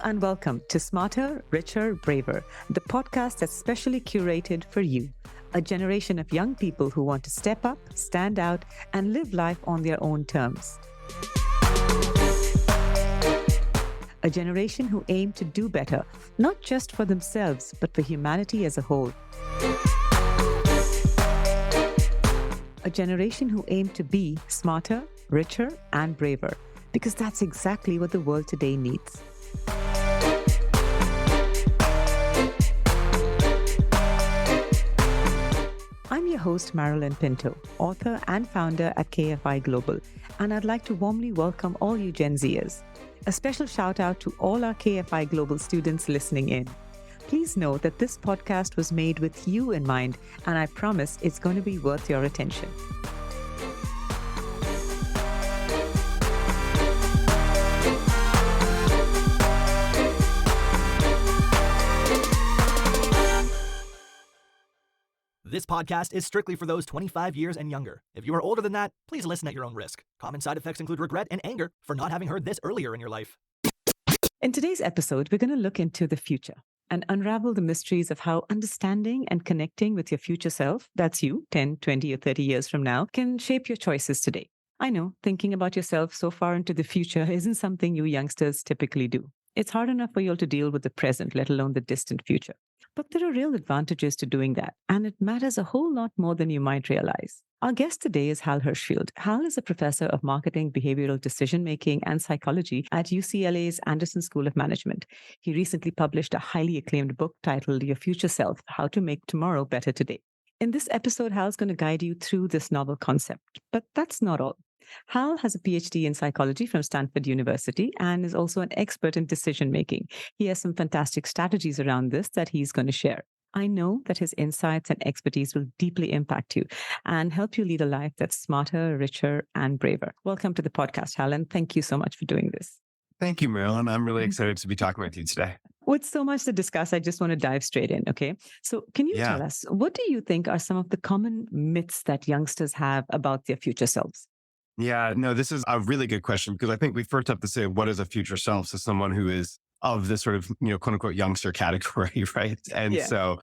and welcome to Smarter, Richer, Braver, the podcast that's specially curated for you, a generation of young people who want to step up, stand out, and live life on their own terms. A generation who aim to do better, not just for themselves, but for humanity as a whole. A generation who aim to be smarter, richer, and braver, because that's exactly what the world today needs. I'm your host, Marilyn Pinto, author and founder at KFI Global, and I'd like to warmly welcome all you Gen Zers. A special shout out to all our KFI Global students listening in. Please know that this podcast was made with you in mind, and I promise it's going to be worth your attention. This podcast is strictly for those 25 years and younger. If you are older than that, please listen at your own risk. Common side effects include regret and anger for not having heard this earlier in your life. In today's episode, we're going to look into the future and unravel the mysteries of how understanding and connecting with your future self, that's you, 10, 20, or 30 years from now, can shape your choices today. I know thinking about yourself so far into the future isn't something you youngsters typically do. It's hard enough for you all to deal with the present, let alone the distant future. But there are real advantages to doing that, and it matters a whole lot more than you might realize. Our guest today is Hal Hershfield. Hal is a professor of marketing, behavioral decision-making, and psychology at UCLA's Anderson School of Management. He recently published a highly acclaimed book titled Your Future Self: How to Make Tomorrow Better Today. In this episode, Hal's going to guide you through this novel concept. But that's not all. Hal has a PhD in psychology from Stanford University and is also an expert in decision-making. He has some fantastic strategies around this that he's going to share. I know that his insights and expertise will deeply impact you and help you lead a life that's smarter, richer, and braver. Welcome to the podcast, Hal, and thank you so much for doing this. Thank you, Marilyn. I'm really excited to be talking with you today. With so much to discuss, I just want to dive straight in, okay? So can you tell us, what do you think are some of the common myths that youngsters have about their future selves? Yeah, no, this is a really good question because I think we first have to say, what is a future self to someone who is of this sort of, quote unquote, youngster category, right? And so,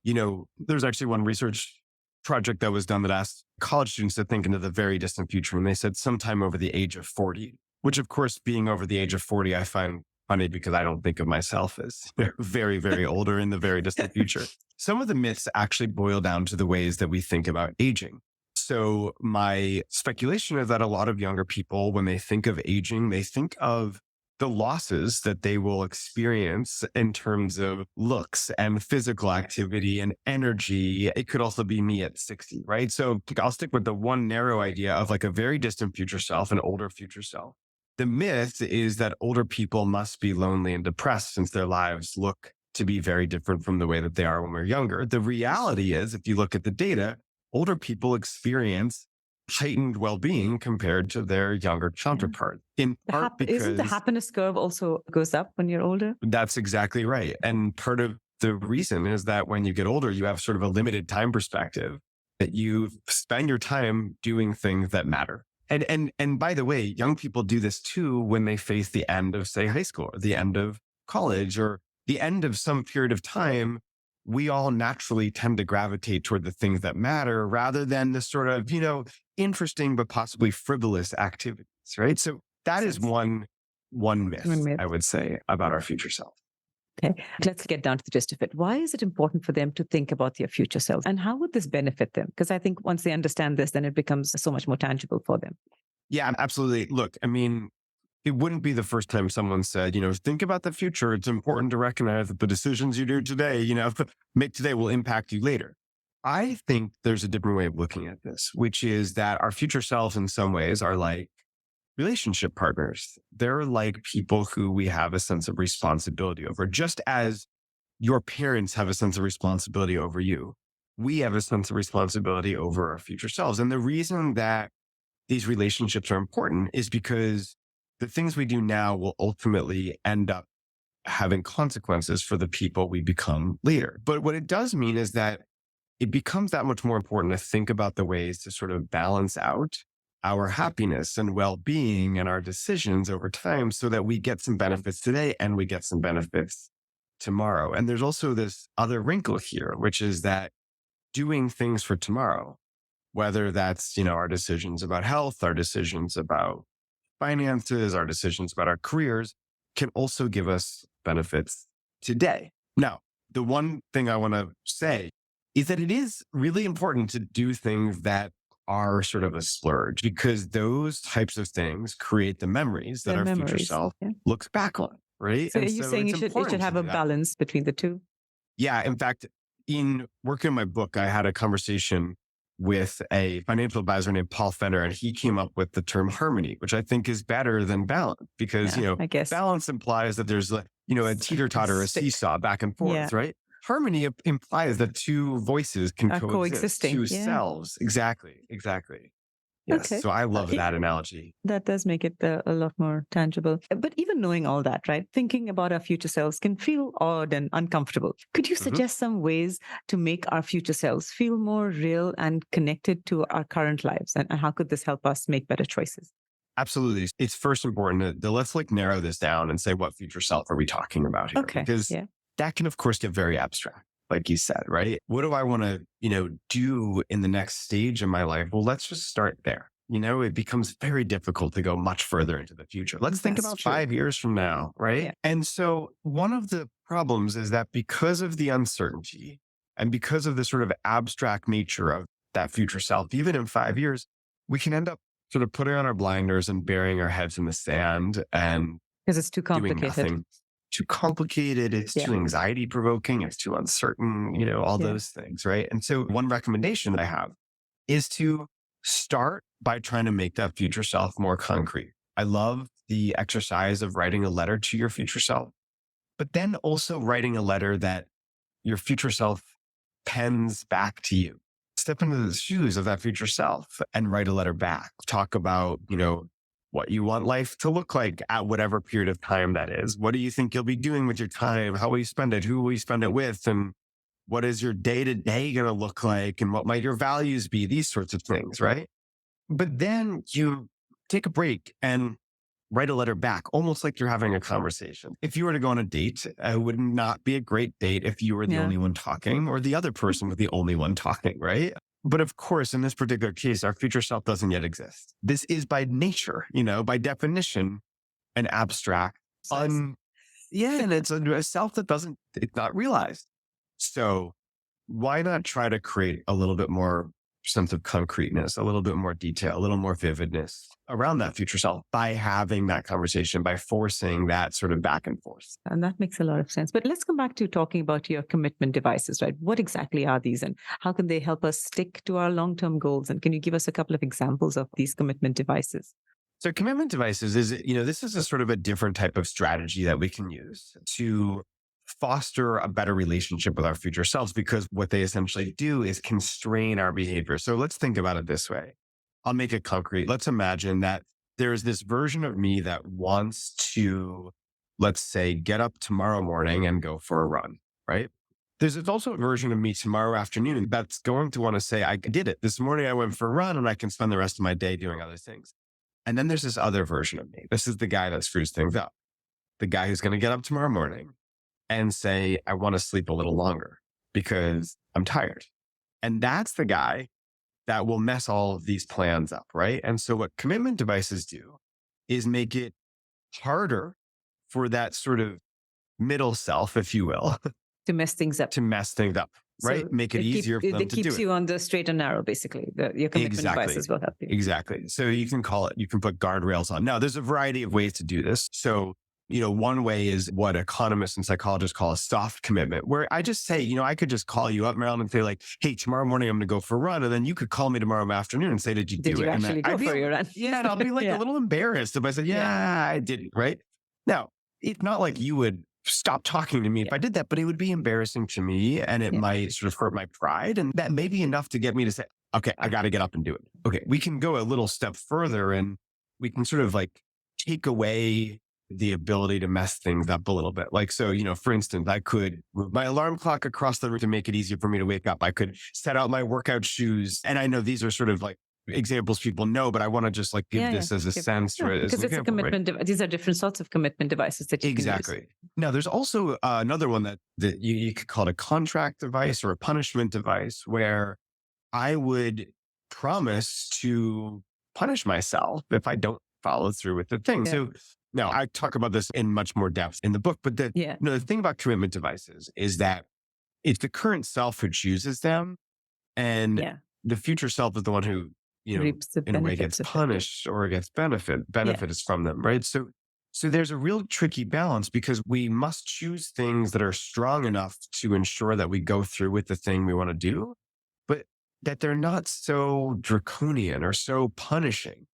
there's actually one research project that was done that asked college students to think into the very distant future. And they said sometime over the age of 40, which of course, being over the age of 40, I find funny because I don't think of myself as very, very older in the very distant future. Some of the myths actually boil down to the ways that we think about aging. So my speculation is that a lot of younger people, when they think of aging, they think of the losses that they will experience in terms of looks and physical activity and energy. It could also be me at 60, right? So I'll stick with the one narrow idea of like a very distant future self, an older future self. The myth is that older people must be lonely and depressed since their lives look to be very different from the way that they are when we're younger. The reality is, if you look at the data, older people experience heightened well-being compared to their younger counterpart. In part because isn't the happiness curve also goes up when you're older? That's exactly right. And part of the reason is that when you get older, you have sort of a limited time perspective that you spend your time doing things that matter. And by the way, young people do this too when they face the end of, say, high school or the end of college or the end of some period of time. We all naturally tend to gravitate toward the things that matter rather than the sort of, interesting but possibly frivolous activities, right? So that is one myth, I would say, about our future self. Okay, let's get down to the gist of it. Why is it important for them to think about their future selves? And how would this benefit them? Because I think once they understand this, then it becomes so much more tangible for them. Yeah, absolutely. Look, it wouldn't be the first time someone said, think about the future. It's important to recognize that the decisions you do today, make today will impact you later. I think there's a different way of looking at this, which is that our future selves in some ways are like relationship partners. They're like people who we have a sense of responsibility over. Just as your parents have a sense of responsibility over you, we have a sense of responsibility over our future selves. And the reason that these relationships are important is because the things we do now will ultimately end up having consequences for the people we become later. But what it does mean is that it becomes that much more important to think about the ways to sort of balance out our happiness and well-being and our decisions over time so that we get some benefits today and we get some benefits tomorrow. And there's also this other wrinkle here, which is that doing things for tomorrow, whether that's, our decisions about health, our decisions about finances, our decisions about our careers, can also give us benefits today. Now, the one thing I want to say is that it is really important to do things that are sort of a splurge, because those types of things create the memories that Their our future memories. self Yeah. looks back on, right? So are And you so saying it's you should important have to a do that. balance between the two? Yeah. In fact, in working on my book, I had a conversation with a financial advisor named Paul Fenner, and he came up with the term harmony, which I think is better than balance, because, Yeah, I guess. balance implies that there's a teeter-totter, a Stick. seesaw back and forth, Yeah. right? Harmony implies that two voices can Are coexist, coexisting, two yeah. selves. Exactly. Yes. Okay. So I love Yeah. that analogy. That does make it a lot more tangible. But even knowing all that, right? Thinking about our future selves can feel odd and uncomfortable. Could you Mhm. suggest some ways to make our future selves feel more real and connected to our current lives? And how could this help us make better choices? Absolutely. It's first important to let's narrow this down and say, what future self are we talking about here? Okay. Because Yeah. that can, of course, get very abstract, like you said, right? What do I want to, do in the next stage of my life? Well, let's just start there. It becomes very difficult to go much further into the future. Let's think That's about true. 5 years from now, right? Yeah. And so one of the problems is that because of the uncertainty and because of the sort of abstract nature of that future self, even in 5 years, we can end up sort of putting on our blinders and burying our heads in the sand and Because it's too doing complicated. nothing. Too complicated. It's Yeah. too anxiety provoking. It's too uncertain, all Yeah. those things. Right. And so one recommendation that I have is to start by trying to make that future self more concrete. I love the exercise of writing a letter to your future self, but then also writing a letter that your future self pens back to you. Step into the shoes of that future self and write a letter back. Talk about, what you want life to look like at whatever period of time that is. What do you think you'll be doing with your time? How will you spend it? Who will you spend it with? And what is your day to day going to look like? And what might your values be? These sorts of things, right? But then you take a break and write a letter back, almost like you're having a conversation. If you were to go on a date, it would not be a great date if you were the Yeah. only one talking or the other person was the only one talking, right? But of course, in this particular case, our future self doesn't yet exist. This is by nature, by definition, an abstract, and it's a self that it's not realized. So why not try to create a little bit more sense of concreteness, a little bit more detail, a little more vividness around that future self by having that conversation, by forcing that sort of back and forth. And that makes a lot of sense. But let's come back to talking about your commitment devices, right? What exactly are these and how can they help us stick to our long-term goals? And can you give us a couple of examples of these commitment devices? So commitment devices is, this is a sort of a different type of strategy that we can use to foster a better relationship with our future selves, because what they essentially do is constrain our behavior. So let's think about it this way. I'll make it concrete. Let's imagine that there's this version of me that wants to, let's say, get up tomorrow morning and go for a run, right? There's also a version of me tomorrow afternoon that's going to want to say, I did it. This morning I went for a run and I can spend the rest of my day doing other things. And then there's this other version of me. This is the guy that screws things up. The guy who's going to get up tomorrow morning and say, I want to sleep a little longer because I'm tired. And that's the guy that will mess all of these plans up, right? And so what commitment devices do is make it harder for that sort of middle self, if you will, To mess things up. right? So Make it easier for them to do it. It keeps you on the straight and narrow, basically. Your commitment devices will help you. Exactly. So you can put guardrails on. Now, there's a variety of ways to do this. So, one way is what economists and psychologists call a soft commitment, where I just say, I could just call you up, Marilyn, and say like, hey, tomorrow morning I'm going to go for a run. And then you could call me tomorrow afternoon and say, did you do it? Did you actually go for your run? Yeah. And I'll be like a little embarrassed if I said, I didn't, right? Now, it's not like you would stop talking to me if I did that, but it would be embarrassing to me and it might sort of hurt my pride. And that may be enough to get me to say, okay, I got to get up and do it. Okay. We can go a little step further and we can sort of like take away the ability to mess things up a little bit. Like, so, for instance, I could move my alarm clock across the room to make it easier for me to wake up. I could set out my workout shoes. And I know these are sort of like examples people know, but I want to just like give Yeah, yeah. this as a Give- sense yeah, or as because an it's a example, right? commitment. These are different sorts of commitment devices that you can use. Exactly. Now, there's also another one that you could call it a contract device or a punishment device where I would promise to punish myself if I don't follow through with the thing. Yeah. So now I talk about this in much more depth in the book, but Yeah. the thing about commitment devices is that it's the current self who chooses them, and Yeah. the future self is the one who, Reaps the in a way gets benefits of it. punished or gets benefits from them, right? So there's a real tricky balance because we must choose things that are strong enough to ensure that we go through with the thing we want to do, but that they're not so draconian or so punishing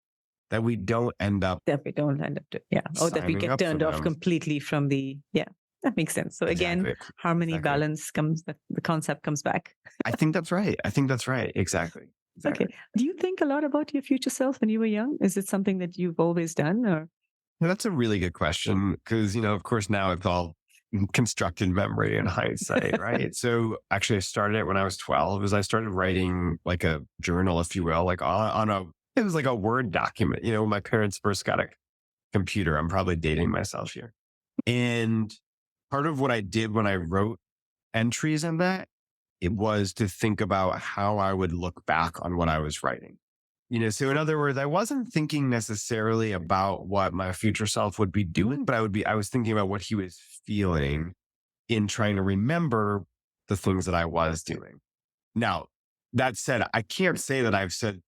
that we don't end up That we don't end up to, yeah. Or that we signing get up for turned off them. completely from the, yeah. That makes sense. So again, Exactly. harmony, Exactly. balance comes, the concept comes back. I think that's right. Exactly. Okay. Do you think a lot about your future self when you were young? Is it something that you've always done, or? Well, that's a really good question because, of course, now it's all constructed memory and hindsight, right? So actually, I started it when I was 12 as I started writing like a journal, if you will, like it was like a Word document, when my parents first got a computer. I'm probably dating myself here. And part of what I did when I wrote entries in that, it was to think about how I would look back on what I was writing. So in other words, I wasn't thinking necessarily about what my future self would be doing, but I was thinking about what he was feeling in trying to remember the things that I was doing. Now, that said, I can't say that I've said,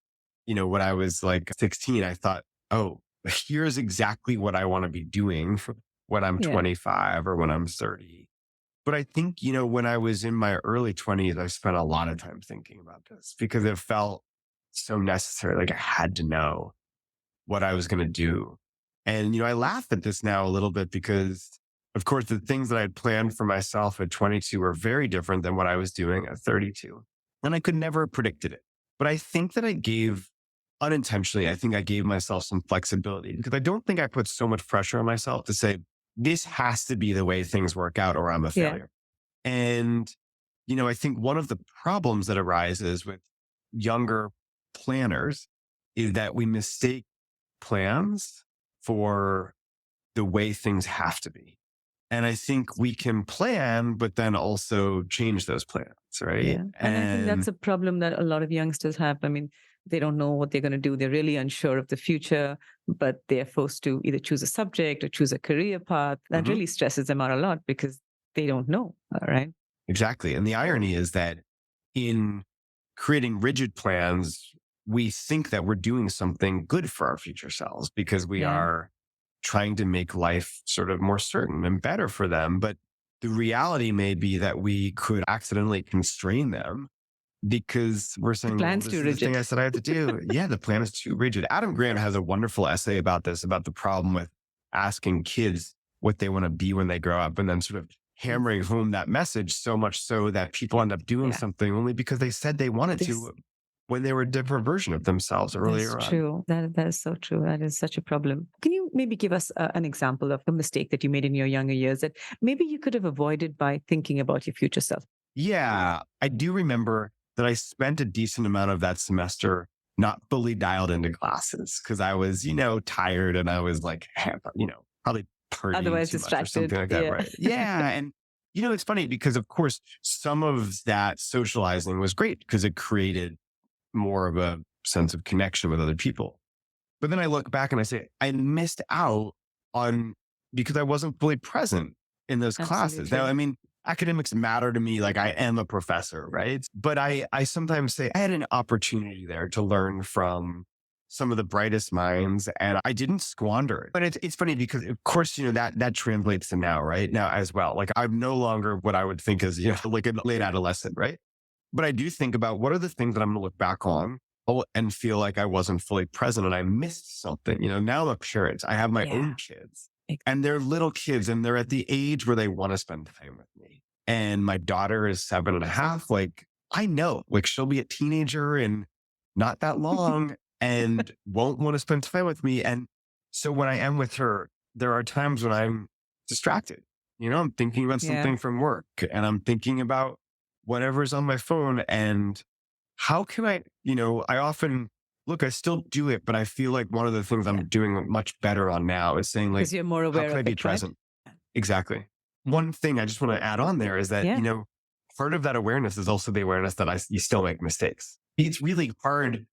when I was like 16, I thought, oh, here's exactly what I want to be doing when I'm Yeah. 25 or when I'm 30. But I think, when I was in my early 20s, I spent a lot of time thinking about this because it felt so necessary. Like I had to know what I was going to do. And, I laugh at this now a little bit because, of course, the things that I had planned for myself at 22 were very different than what I was doing at 32. And I could never have predicted it. But I think that unintentionally, I think I gave myself some flexibility because I don't think I put so much pressure on myself to say, this has to be the way things work out or I'm a Yeah. failure. And, I think one of the problems that arises with younger planners is that we mistake plans for the way things have to be. And I think we can plan, but then also change those plans, right? Yeah. And I think that's a problem that a lot of youngsters have. I mean, they don't know what they're going to do. They're really unsure of the future, but they're forced to either choose a subject or choose a career path. That really stresses them out a lot because they don't know. All right. Exactly. And the irony is that in creating rigid plans, we think that we're doing something good for our future selves because we are trying to make life sort of more certain and better for them. But the reality may be that we could accidentally constrain them because we're saying, well, plan's this too is the rigid. thing I said I had to do. Yeah, the plan is too rigid. Adam Grant has a wonderful essay about this, about the problem with asking kids what they want to be when they grow up and then sort of hammering home that message so much so that people end up doing something only because they said they wanted to when they were a different version of themselves earlier That's on. true. That is so true. That is such a problem. Can you maybe give us an example of a mistake that you made in your younger years that maybe you could have avoided by thinking about your future self? Yeah, I do remember that I spent a decent amount of that semester not fully dialed into classes because I was, tired and I was like, probably partying Otherwise too much or distracted. something like that. Right. Yeah. And, it's funny because of course, some of that socializing was great because it created more of a sense of connection with other people. But then I look back and I say, I missed out on because I wasn't fully present in those classes. Now, Absolutely. I mean, academics matter to me. Like I am a professor, right? But I sometimes say I had an opportunity there to learn from some of the brightest minds and I didn't squander it. But it's funny because of course, that translates to now, right? Now as well. Like I'm no longer what I would think is, like a late adolescent, right? But I do think about what are the things that I'm going to look back on and feel like I wasn't fully present and I missed something. Now I'm a parent. I have my own kids and they're little kids and they're at the age where they want to spend time with me. And my daughter is 7.5. Like I know, like she'll be a teenager in not that long and won't want to spend time with me. And so when I am with her, there are times when I'm distracted. I'm thinking about something from work and I'm thinking about whatever's on my phone and how can I often look, I still do it, but I feel like one of the things I'm doing much better on now is saying like, Because you're more how aware can I of be it, right? present? Exactly. One thing I just want to add on there is that, Yeah. part of that awareness is also the awareness that you still make mistakes. It's really hard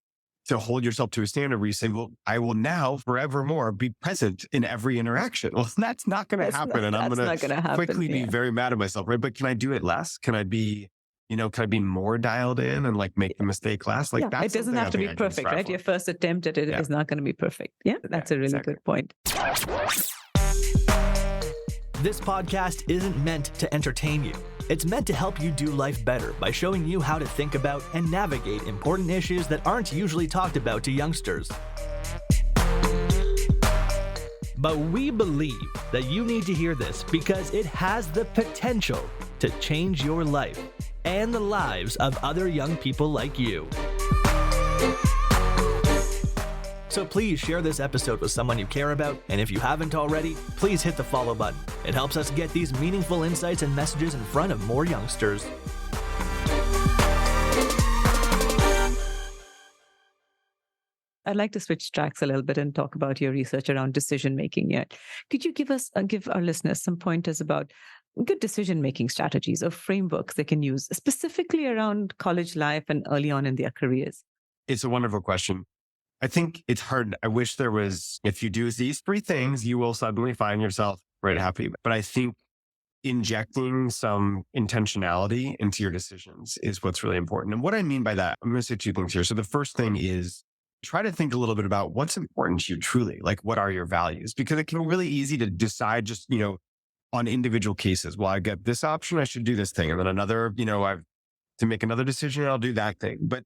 to hold yourself to a standard where you say, well, I will now forevermore be present in every interaction. Well, that's not going to happen. And I'm That's going not to going to happen. quickly be very mad at myself, right? But can I do it less? Can I be, can I be more dialed in and like make the mistake less? Like It doesn't have to be perfect, right? Your first attempt at it is not going to be perfect. Yeah, that's a really good point. This podcast isn't meant to entertain you. It's meant to help you do life better by showing you how to think about and navigate important issues that aren't usually talked about to youngsters. But we believe that you need to hear this because it has the potential to change your life and the lives of other young people like you. So please share this episode with someone you care about, and if you haven't already, please hit the follow button. It helps us get these meaningful insights and messages in front of more youngsters. I'd like to switch tracks a little bit and talk about your research around decision-making yet. Could you give our listeners some pointers about good decision-making strategies or frameworks they can use, specifically around college life and early on in their careers? It's a wonderful question. I think it's hard. I wish there was, if you do these three things, you will suddenly find yourself right happy. But I think injecting some intentionality into your decisions is what's really important. And what I mean by that, I'm going to say two things here. So the first thing is try to think a little bit about what's important to you truly. Like, what are your values? Because it can be really easy to decide just, on individual cases. Well, I get this option, I should do this thing. And then another, I've to make another decision, I'll do that thing. But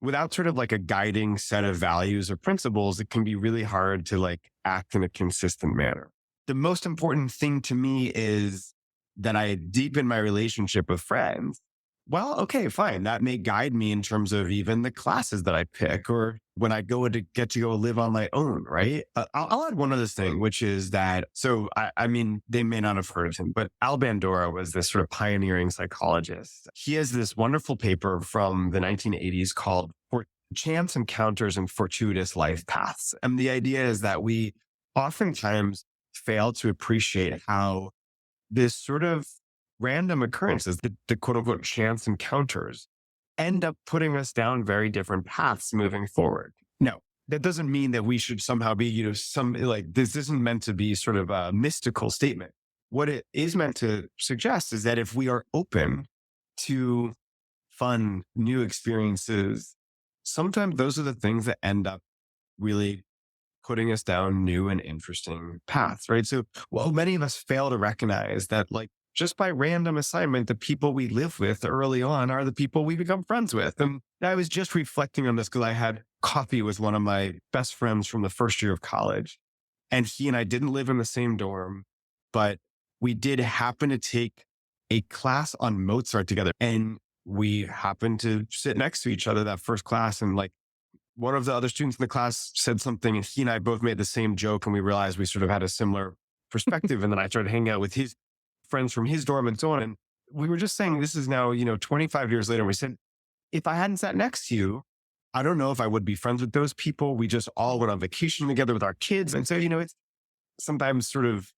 without sort of like a guiding set of values or principles, it can be really hard to like act in a consistent manner. The most important thing to me is that I deepen my relationship with friends. Well, okay, fine. That may guide me in terms of even the classes that I pick or when I get to go live on my own, right? I'll add one other thing, which is that, I mean, they may not have heard of him, but Al Bandura was this sort of pioneering psychologist. He has this wonderful paper from the 1980s called Chance Encounters and Fortuitous Life Paths. And the idea is that we oftentimes fail to appreciate how this sort of random occurrences, the quote unquote chance encounters, end up putting us down very different paths moving forward. No, that doesn't mean that we should somehow be, this isn't meant to be sort of a mystical statement. What it is meant to suggest is that if we are open to fun, new experiences, sometimes those are the things that end up really putting us down new and interesting paths, right? So, many of us fail to recognize that, like, just by random assignment, the people we live with early on are the people we become friends with. And I was just reflecting on this because I had coffee with one of my best friends from the first year of college. And he and I didn't live in the same dorm, but we did happen to take a class on Mozart together. And we happened to sit next to each other that first class. And like one of the other students in the class said something and he and I both made the same joke. And we realized we sort of had a similar perspective. And then I started hanging out with his friends from his dorm and so on. And we were just saying, this is now, 25 years later. We said, if I hadn't sat next to you, I don't know if I would be friends with those people. We just all went on vacation together with our kids. And so, it's sometimes sort of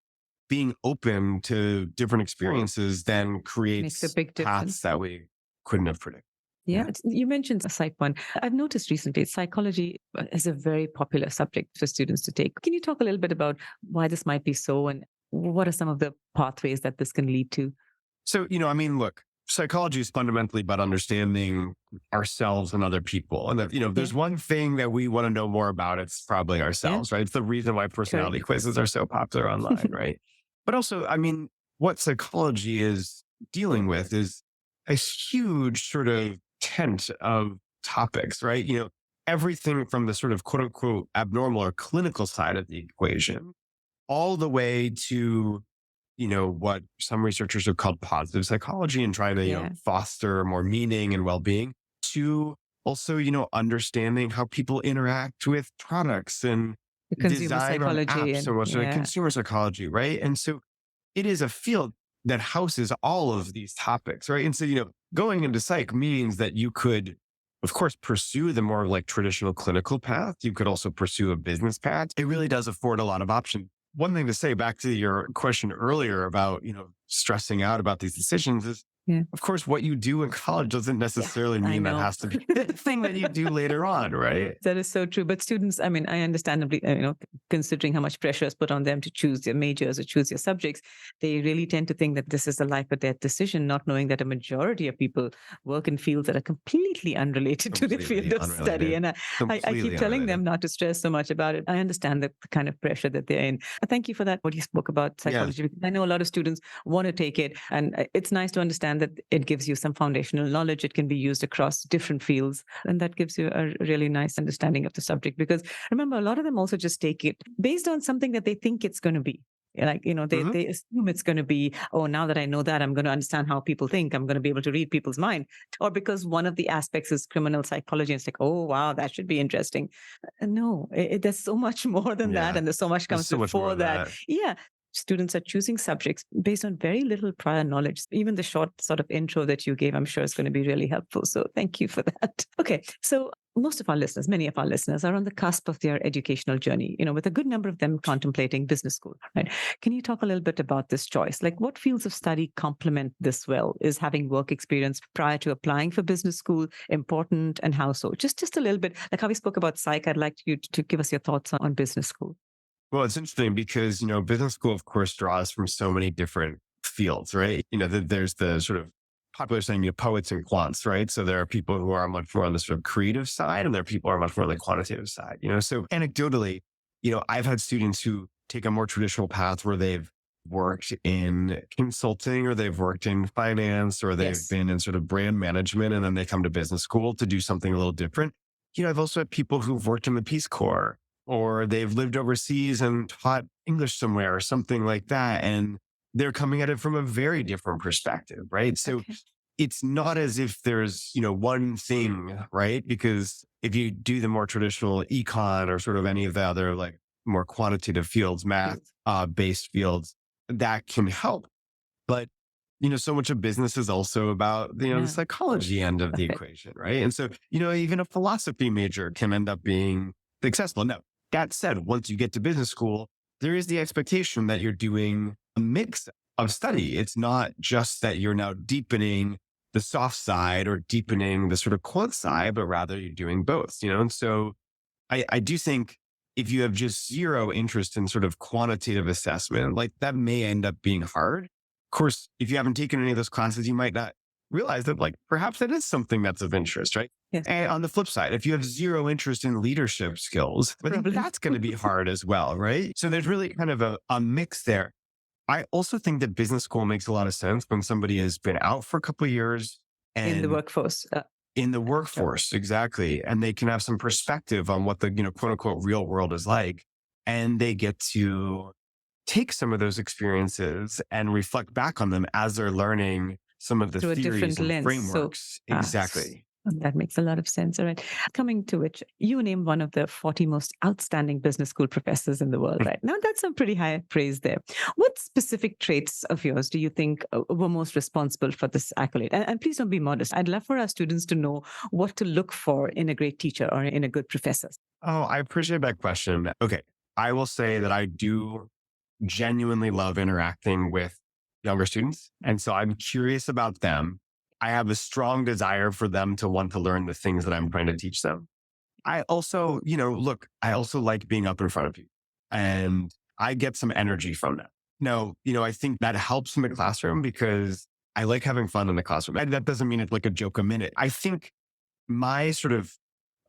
being open to different experiences then creates Makes a big difference. paths that we couldn't have predicted. Yeah, you mentioned Psych 1. I've noticed recently psychology is a very popular subject for students to take. Can you talk a little bit about why this might be so and what are some of the pathways that this can lead to? So, look, psychology is fundamentally about understanding ourselves and other people. And, if there's one thing that we want to know more about, it's probably ourselves, right? It's the reason why personality quizzes are so popular online, right? But also, what psychology is dealing with is a huge sort of tent of topics, right? Everything from the sort of quote unquote abnormal or clinical side of the equation, all the way to, what some researchers have called positive psychology and trying to, foster more meaning and well-being, to also, understanding how people interact with products and the consumer design on psychology apps so much, like consumer psychology, right? And so it is a field that houses all of these topics, right? And so, going into psych means that you could of course, pursue the more like traditional clinical path. You could also pursue a business path. It really does afford a lot of options. One thing to say back to your question earlier about, stressing out about these decisions is, Yeah. of course, what you do in college doesn't Yeah, necessarily I mean that know. has to be the thing that you do later on, right? That is so true. But students, I mean, I understandably, considering how much pressure is put on them to choose their majors or choose their subjects, they really tend to think that this is a life or death decision, not knowing that a majority of people work in fields that are completely unrelated to their field Completely of study. unrelated. And I keep Completely telling them unrelated. not to stress so much about it. I understand the kind of pressure that they're in. Thank you for that, what you spoke about Yeah. psychology. Because I know a lot of students want to take it, and it's nice to understand that it gives you some foundational knowledge. It can be used across different fields, and that gives you a really nice understanding of the subject. Because remember, a lot of them also just take it based on something that they think it's going to be. Like, Mhm. they assume it's going to be, oh, now that I know that, I'm going to understand how people think. I'm going to be able to read people's mind. Or because one of the aspects is criminal psychology. It's like, oh, wow, that should be interesting. No, there's so much more than that. Yeah. And there's so much There's comes so much more before of that. that. Yeah. Students are choosing subjects based on very little prior knowledge. Even the short sort of intro that you gave, I'm sure is going to be really helpful. So thank you for that. Okay. So most of our listeners, many of our listeners are on the cusp of their educational journey, with a good number of them contemplating business school, right? Can you talk a little bit about this choice? Like what fields of study complement this well? Is having work experience prior to applying for business school important, and how so? Just a little bit, like how we spoke about psych, I'd like you to give us your thoughts on business school. Well, it's interesting because, business school, of course, draws from so many different fields, right? There's the sort of popular saying, poets and quants, right? So there are people who are much more on the sort of creative side and there are people who are much more on the quantitative side, So anecdotally, I've had students who take a more traditional path where they've worked in consulting or they've worked in finance or they've Yes. been in sort of brand management and then they come to business school to do something a little different. I've also had people who've worked in the Peace Corps or they've lived overseas and taught English somewhere or something like that. And they're coming at it from a very different perspective, right? So Okay. it's not as if there's, one thing, right? Because if you do the more traditional econ or sort of any of the other like more quantitative fields, math based fields, that can help. But so much of business is also about, the Yeah. psychology end of the Okay. equation, right? And so, even a philosophy major can end up being successful. Now, that said, once you get to business school, there is the expectation that you're doing a mix of study. It's not just that you're now deepening the soft side or deepening the sort of quant side, but rather you're doing both, And so I do think if you have just zero interest in sort of quantitative assessment, like that may end up being hard. Of course, if you haven't taken any of those classes, you might not realize that like perhaps that is something that's of interest, right? Yes. And on the flip side, if you have zero interest in leadership skills, I think Problem. that's going to be hard as well, right? So there's really kind of a mix there. I also think that business school makes a lot of sense when somebody has been out for a couple of years In the and workforce. in the Sure. workforce, exactly. And they can have some perspective on what the, quote unquote real world is like. And they get to take some of those experiences and reflect back on them as they're learning some of the Through a theories different and lens. So frameworks. ah, Exactly. that makes a lot of sense. All right. Coming to which, you named one of the 40 most outstanding business school professors in the world, right? Now, that's some pretty high praise there. What specific traits of yours do you think were most responsible for this accolade? And please don't be modest. I'd love for our students to know what to look for in a great teacher or in a good professor. Oh, I appreciate that question. Okay. I will say that I do genuinely love interacting with younger students. And so I'm curious about them. I have a strong desire for them to want to learn the things that I'm trying to teach them. I also, look, I also like being up in front of people and I get some energy from that. No, I think that helps in the classroom because I like having fun in the classroom. And that doesn't mean it's like a joke a minute. I think my sort of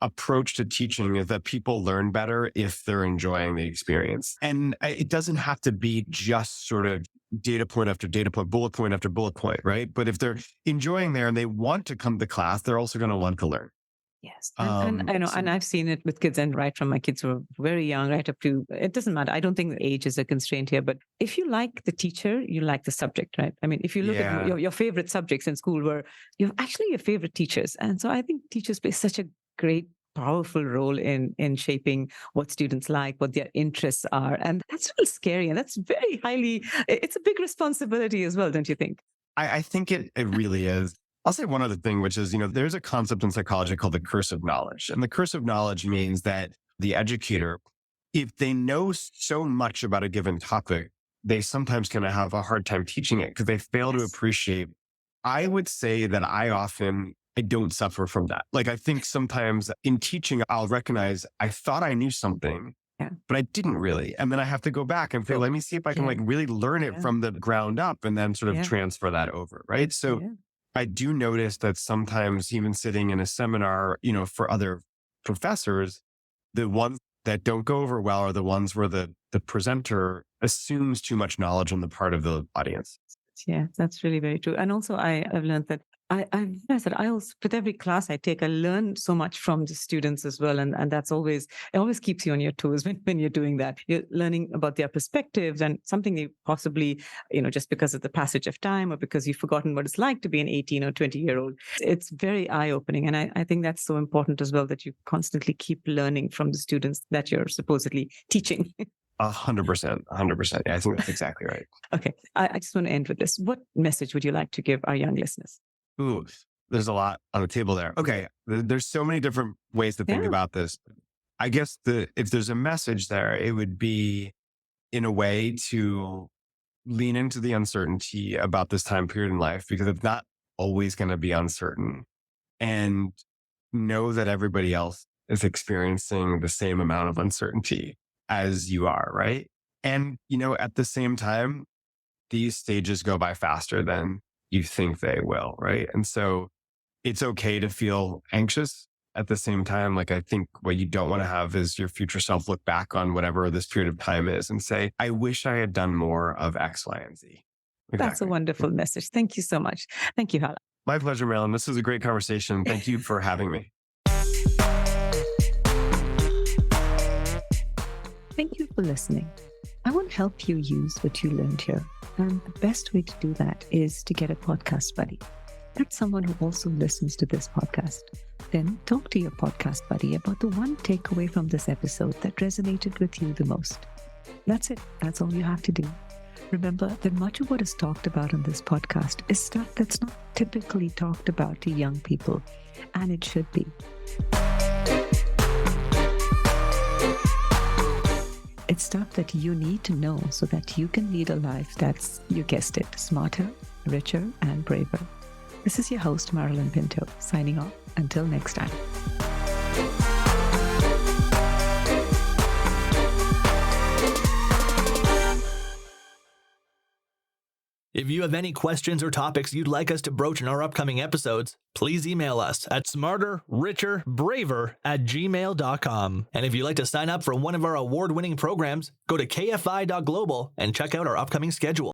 approach to teaching is that people learn better if they're enjoying the experience. And it doesn't have to be just sort of data point after data point, bullet point after bullet point, right? But if they're enjoying there and they want to come to class, they're also going to want to learn. Yes. And I know, and I've seen it with kids, and right from my kids who are very young, right up to, it doesn't matter. I don't think age is a constraint here, but if you like the teacher, you like the subject, right? I mean, if you look at Yeah. your favorite subjects in school were you're actually your favorite teachers. And so I think teachers play such a great, powerful role in shaping what students like, what their interests are. And that's real scary. And that's very highly, it's a big responsibility as well, don't you think? I think it really is. I'll say one other thing, which is, there's a concept in psychology called the curse of knowledge. And the curse of knowledge means that the educator, if they know so much about a given topic, they sometimes going to have a hard time teaching it because they fail to appreciate. I would say that I don't suffer from that. Like, I think sometimes in teaching, I'll recognize I thought I knew something, but I didn't really. And then I have to go back and say, let me see if I can really learn it from the ground up and then sort of transfer that over. Right. So I do notice that sometimes even sitting in a seminar, for other professors, the ones that don't go over well are the ones where the presenter assumes too much knowledge on the part of the audience. Yeah, that's really very true. And also I've learned that I realized that I also, with every class I take, I learn so much from the students as well. And that's it always keeps you on your toes when you're doing that. You're learning about their perspectives and something they possibly, just because of the passage of time or because you've forgotten what it's like to be an 18 or 20-year-old. It's very eye-opening. And I think that's so important as well, that you constantly keep learning from the students that you're supposedly teaching. 100%. 100%. Yeah, I think that's exactly right. Okay. I just want to end with this. What message would you like to give our young listeners? Ooh, there's a lot on the table there. Okay. There's so many different ways to think about this. I guess if there's a message there, it would be in a way to lean into the uncertainty about this time period in life, because it's not always going to be uncertain, and know that everybody else is experiencing the same amount of uncertainty as you are. Right. And, at the same time, these stages go by faster than you think they will, right? And so it's okay to feel anxious at the same time. Like, I think what you don't want to have is your future self look back on whatever this period of time is and say, I wish I had done more of X, Y, and Z. Exactly. That's a wonderful message. Thank you so much. Thank you, Hal. My pleasure, Marilyn. This was a great conversation. Thank you for having me. Thank you for listening. I want to help you use what you learned here. And the best way to do that is to get a podcast buddy. That's someone who also listens to this podcast. Then talk to your podcast buddy about the one takeaway from this episode that resonated with you the most. That's it. That's all you have to do. Remember that much of what is talked about on this podcast is stuff that's not typically talked about to young people, and it should be. It's stuff that you need to know so that you can lead a life that's, you guessed it, smarter, richer, and braver. This is your host, Marilyn Pinto, signing off. Until next time. If you have any questions or topics you'd like us to broach in our upcoming episodes, please email us at smarterricherbraver@gmail.com. And if you'd like to sign up for one of our award-winning programs, go to kfi.global and check out our upcoming schedule.